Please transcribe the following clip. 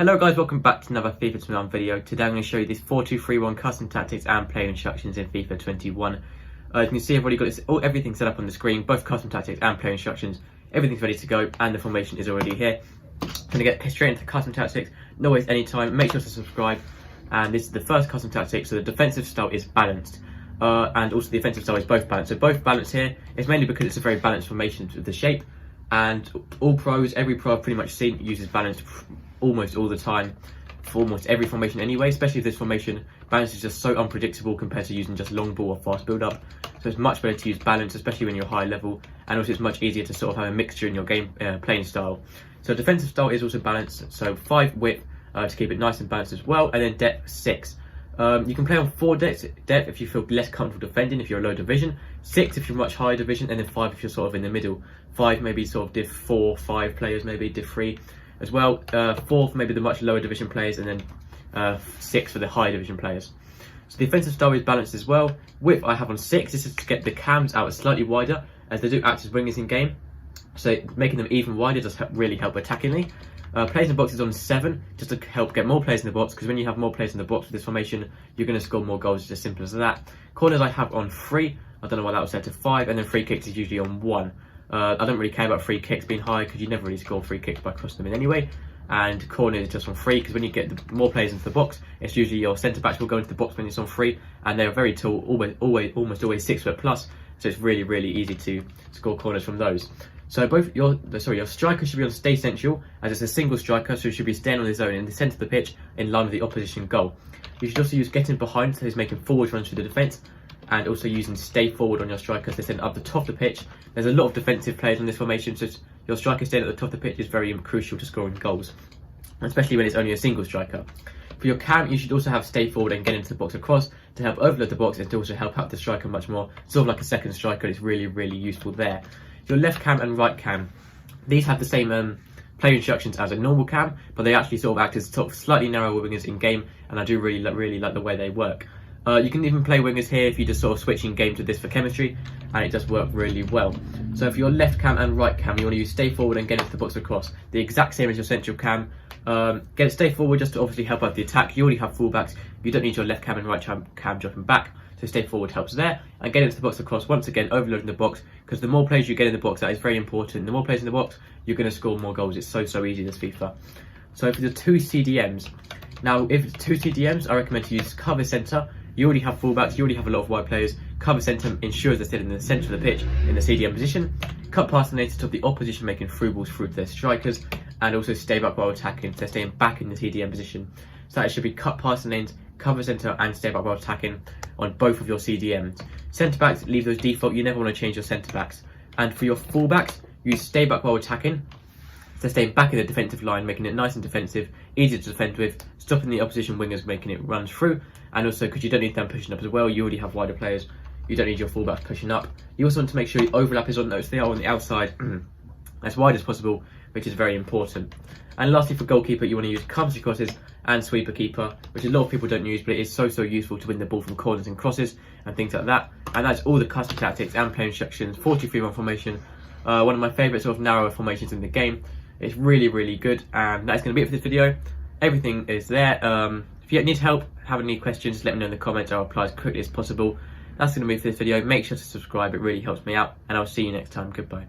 Hello guys, welcome back to another FIFA 21 video. Today I'm going to show you this 4-2-3-1 custom tactics and player instructions in FIFA 21. As you can see, I've already got everything set up on the screen, both custom tactics and player instructions. Everything's ready to go and the formation is already here. I'm going to get straight into custom tactics, no waste any time, make sure to subscribe. And this is the first custom tactic, so the defensive style is balanced. And also the offensive style is both balanced. So both balanced here is mainly because it's a very balanced formation with the shape. And all pros, every pro I've pretty much seen uses balanced almost all the time for almost every formation anyway, especially if this formation balance is just so unpredictable compared to using just long ball or fast build up. So it's much better to use balance, especially when you're high level, and also it's much easier to sort of have a mixture in your game playing style. So defensive style is also balanced, so 5 width to keep it nice and balanced as well, and then depth 6. You can play on 4 depth if you feel less comfortable defending, if you're a low division, 6 if you're much higher division, and then 5 if you're sort of in the middle. 5 maybe sort of div 4, 5 players, maybe div 3 as well. 4 for maybe the much lower division players, and then 6 for the high division players. So the offensive style is balanced as well. Width I have on 6. This is to get the cams out slightly wider, as they do act as wingers in game. So making them even wider does really help attackingly. Players in the box is on 7, just to help get more players in the box, because when you have more players in the box with this formation, you're going to score more goals. It's as simple as that. Corners I have on 3. I don't know why that was set to 5, and then free kicks is usually on 1. I don't really care about free kicks being high, because you never really score free kicks by crossing them in anyway. And corners is just on 3, because when you get more players into the box, it's usually your centre backs will go into the box when it's on 3, and they're very tall, almost always 6 foot plus. So it's really easy to score corners from those. So your striker should be on stay central, as it's a single striker, so he should be staying on his own in the centre of the pitch in line with the opposition goal. You should also use getting behind, so he's making forward runs through the defence, and also using stay forward on your striker to send up the top of the pitch. There's a lot of defensive players on this formation, so your striker staying at the top of the pitch is very crucial to scoring goals, especially when it's only a single striker. For your cam, you should also have stay forward and get into the box across to help overload the box and to also help out the striker much more. Sort of like a second striker, it's really useful there. Your left cam and right cam, these have the same player instructions as a normal cam, but they actually sort of act as sort of slightly narrower wingers in game, and I do really like the way they work. You can even play wingers here if you just sort of switch in games with this for chemistry, and it does work really well. So for your left cam and right cam, you want to use stay forward and get into the box across. The exact same as your central cam. Get it stay forward just to obviously help out the attack. You already have fullbacks, you don't need your left cam and right cam dropping back. So stay forward helps there, and get into the box across, once again overloading the box, because the more players you get in the box, that is very important. The more players in the box, you're going to score more goals. It's so easy this FIFA. So for the 2 CDMs, now if it's 2 CDMs, I recommend to use cover centre. You already have fullbacks, you already have a lot of wide players. Cover centre ensures they're still in the centre of the pitch in the CDM position. Cut past the lanes to stop the opposition making through balls through to their strikers, and also stay back while attacking, so they're staying back in the CDM position. So that should be cut past the lanes, cover centre and stay back while attacking on both of your CDMs. Centre backs, leave those default, you never want to change your centre backs. And for your full backs, use stay back while attacking, so staying back in the defensive line, making it nice and defensive, easy to defend with, stopping the opposition wingers, making it run through, and also because you don't need them pushing up as well, you already have wider players, you don't need your full backs pushing up. You also want to make sure your overlap is on those, they are on the outside as wide as possible, which is very important. And lastly, for goalkeeper, you want to use cover crosses and sweeper keeper, which a lot of people don't use, but it is so useful to win the ball from corners and crosses and things like that. And that's all the custom tactics and player instructions. 4-2-3-1 formation, one of my favourite sort of narrower formations in the game. It's really good, and that's going to be it for this video. Everything is there. If you need help, have any questions, let me know in the comments. I'll reply as quickly as possible. That's going to be it for this video. Make sure to subscribe, it really helps me out, and I'll see you next time. Goodbye.